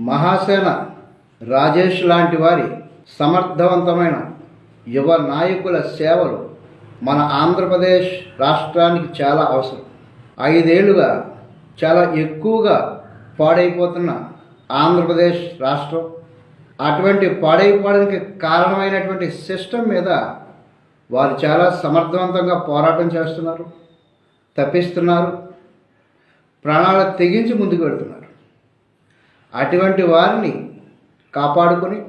మహాసేన రాజేష్ లాంటి వారి సమర్థవంతమైన యువ నాయకుల సేవలు మన ఆంధ్రప్రదేశ్ రాష్ట్రానికి చాలా అవసరం. 5 ఏళ్లుగా చాలా ఎక్కువగా పాడైపోతున్న ఆంధ్రప్రదేశ్ రాష్ట్రం, అటువంటి పాడైపోవడానికి కారణమైనటువంటి సిస్టమ్ మీద వారు చాలా సమర్థవంతంగా పోరాటం చేస్తున్నారు, తప్పిస్తున్నారు, ప్రాణాలు తెగించి ముందుకు వెళ్తున్నారు. అటువంటి వారిని కాపాడుకొని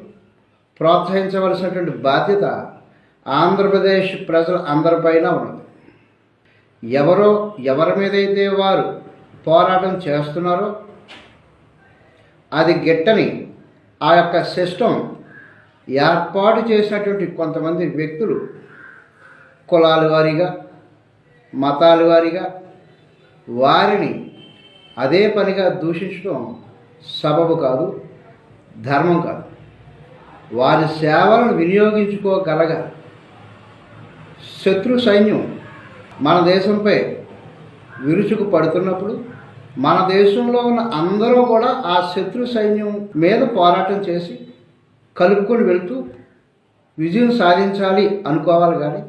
ప్రోత్సహించవలసినటువంటి బాధ్యత ఆంధ్రప్రదేశ్ ప్రజల అందరిపైన ఉన్నది. ఎవరి మీదైతే వారు పోరాటం చేస్తున్నారో అది గిట్టని ఆ యొక్క సిస్టమ్ ఏర్పాటు చేసినటువంటి కొంతమంది వ్యక్తులు కులాల వారీగా, మతాల వారీగా వారిని అదే పనిగా దూషించడం సబబు కాదు, ధర్మం కాదు. వారి సేవలను వినియోగించుకోగలగా శత్రు సైన్యం మన దేశంపై విరుచుకు పడుతున్నప్పుడు మన దేశంలో ఉన్న అందరూ కూడా ఆ శత్రు సైన్యం మీద పోరాటం చేసి కలుపుకొని వెళ్తూ విజయం సాధించాలి అనుకోవాలి. కానీ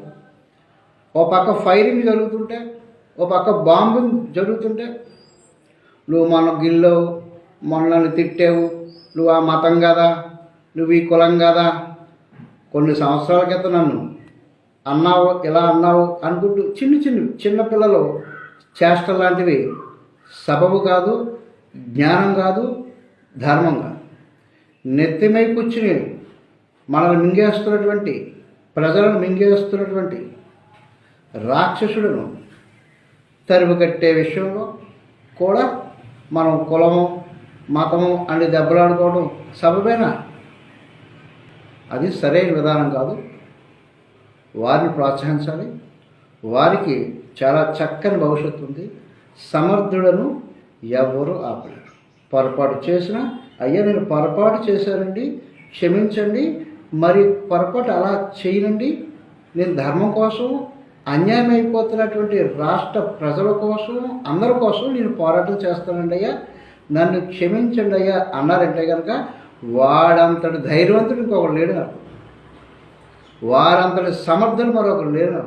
ఓ పక్క ఫైరింగ్ జరుగుతుంటే, ఓ పక్క బాంబింగ్ జరుగుతుంటే, నువ్వు మన గిల్లావు, మొన్నని తిట్టావు, నువ్వు ఆ మతం కదా, నువ్వు ఈ కులం కదా, కొన్ని సంవత్సరాల క్రితం నన్ను అన్నావు, ఇలా అన్నావు అనుకుంటూ చిన్నపిల్లలు చేష్టలు లాంటివి సబబు కాదు, జ్ఞానం కాదు, ధర్మం కాదు. నెత్తిమై కూర్చుని మనల్ని మింగేస్తున్నటువంటి, ప్రజలను మింగేస్తున్నటువంటి రాక్షసులను తరిమి కట్టే విషయంలో కూడా మనం కులము, మతము అని దెబ్బలాడుకోవడం సబబేనా? అది సరైన విధానం కాదు. వారిని ప్రోత్సహించాలి. వారికి చాలా చక్కని భవిష్యత్తు ఉంది. సమర్థులను ఎవరు ఆపలేరు. పొరపాటు చేసినా, అయ్యా నేను పొరపాటు చేశానండి, క్షమించండి, మరి పొరపాటు అలా చేయనండి, నేను ధర్మం కోసం, అన్యాయం అయిపోతున్నటువంటి రాష్ట్ర ప్రజల కోసం, అందరి కోసం నేను పోరాటం చేస్తానండి అయ్యా, నన్ను క్షమించండి అయ్యా అన్నారంటే కనుక వాడంతటి ధైర్యవంతుడు ఇంకొకరు లేడు, వారంతటి సమర్థులు మరొకరు లేరు.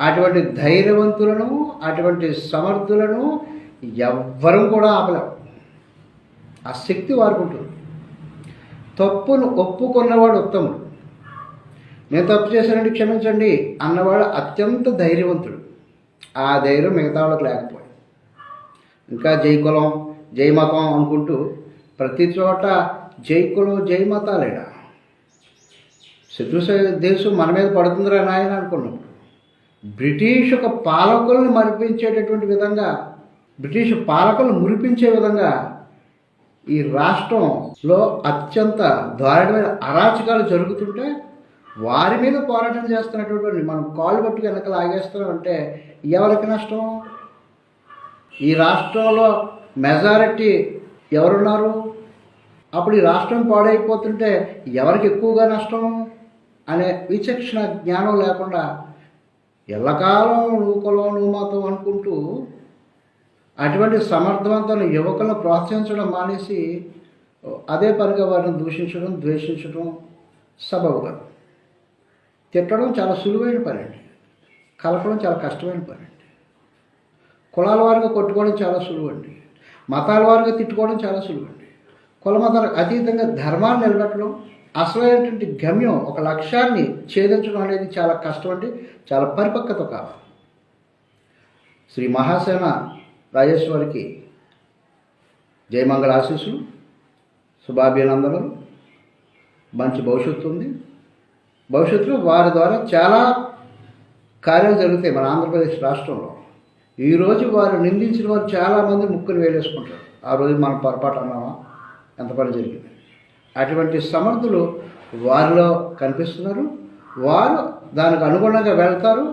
అటువంటి ధైర్యవంతులను, అటువంటి సమర్థులను ఎవ్వరూ కూడా ఆపలేరు. ఆ శక్తి వారికి ఉంటుంది. తప్పును ఒప్పుకున్నవాడు ఉత్తముడు. నేను తప్పు చేశానండి, క్షమించండి అన్నవాడు అత్యంత ధైర్యవంతుడు. ఆ ధైర్యం మిగతా వాళ్ళకి లేకపోయింది. ఇంకా జై కులం, జై మతం అనుకుంటూ ప్రతి చోట జై కులం, జై మతాలేడా. శత్రు దేశం మన మీద పడుతుందిరా నాయన అనుకున్నప్పుడు బ్రిటిష్ ఒక పాలకులను మరిపించేటటువంటి విధంగా, బ్రిటిష్ పాలకులను మురిపించే విధంగా ఈ రాష్ట్రంలో అత్యంత దారుణమైన అరాచకాలు జరుగుతుంటే వారి మీద పోరాటం చేస్తున్నటువంటి మనం కాళ్ళు పట్టుకు వెనక లాగేస్తున్నామంటే ఎవరికి నష్టం? ఈ రాష్ట్రంలో మెజారిటీ ఎవరున్నారు? అప్పుడు ఈ రాష్ట్రం పాడైపోతుంటే ఎవరికి ఎక్కువగా నష్టం అనే విచక్షణ జ్ఞానం లేకుండా ఎల్లకాలం నువ్వు కులం, నువ్వు మతం అనుకుంటూ అటువంటి సమర్థవంతమైన యువకులను ప్రోత్సహించడం మానేసి అదే పనిగా వారిని దూషించడం, ద్వేషించడం సబబుగా. తిట్టడం చాలా సులువైన పని అండి, కలపడం చాలా కష్టమైన పని అండి. కులాల వారిగా కొట్టుకోవడం చాలా సులువు అండి, మతాల వారిగా తిట్టుకోవడం చాలా సులువు అండి. కుల మతాలకు అతీతంగా ధర్మాన్ని నిలబెట్టడం, అసలైనటువంటి గమ్యం, ఒక లక్ష్యాన్ని ఛేదించడం అనేది చాలా కష్టం అండి, చాలా పరిపక్వత కావాలి. శ్రీ మహాసేన రాజేశ్వరికి జయమంగళ ఆశీస్సులు, శుభాభినందనలు. మంచి భవిష్యత్తు ఉంది. భవిష్యత్తులో వారి ద్వారా చాలా కార్యాలు జరుగుతాయి మన ఆంధ్రప్రదేశ్ రాష్ట్రంలో. ఈరోజు వారు నిందించిన వారు చాలామంది ముక్కులు వేలేసుకుంటారు. ఆ రోజు మనం పొరపాటు అన్నామా, ఎంత పని జరిగింది. అటువంటి సమర్థులు వారిలో కనిపిస్తున్నారు. వారు దానికి అనుగుణంగా వెళ్తారు,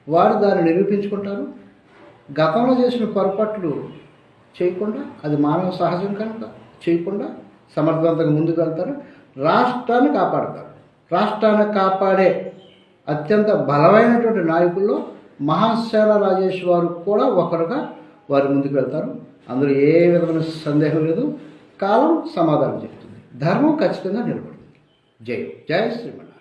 వారు దాన్ని నిరూపించుకుంటారు. గతంలో చేసిన పొరపాట్లు చేయకుండా, అది మానవ సహజం కనుక చేయకుండా సమర్థవంతంగా ముందుకు వెళ్తారు, రాష్ట్రాన్ని కాపాడతారు. రాష్ట్రాన్ని కాపాడే అత్యంత బలమైనటువంటి నాయకుల్లో మహాసేన రాజేష్ వారు కూడా ఒకరుగా వారు ముందుకు వెళ్తారు. అందులో ఏ విధమైన సందేహం లేదు. కాలం సమాధానం చెప్తుంది. ధర్మం ఖచ్చితంగా నిలబడుతుంది. జై శ్రీమన్నారాయణ.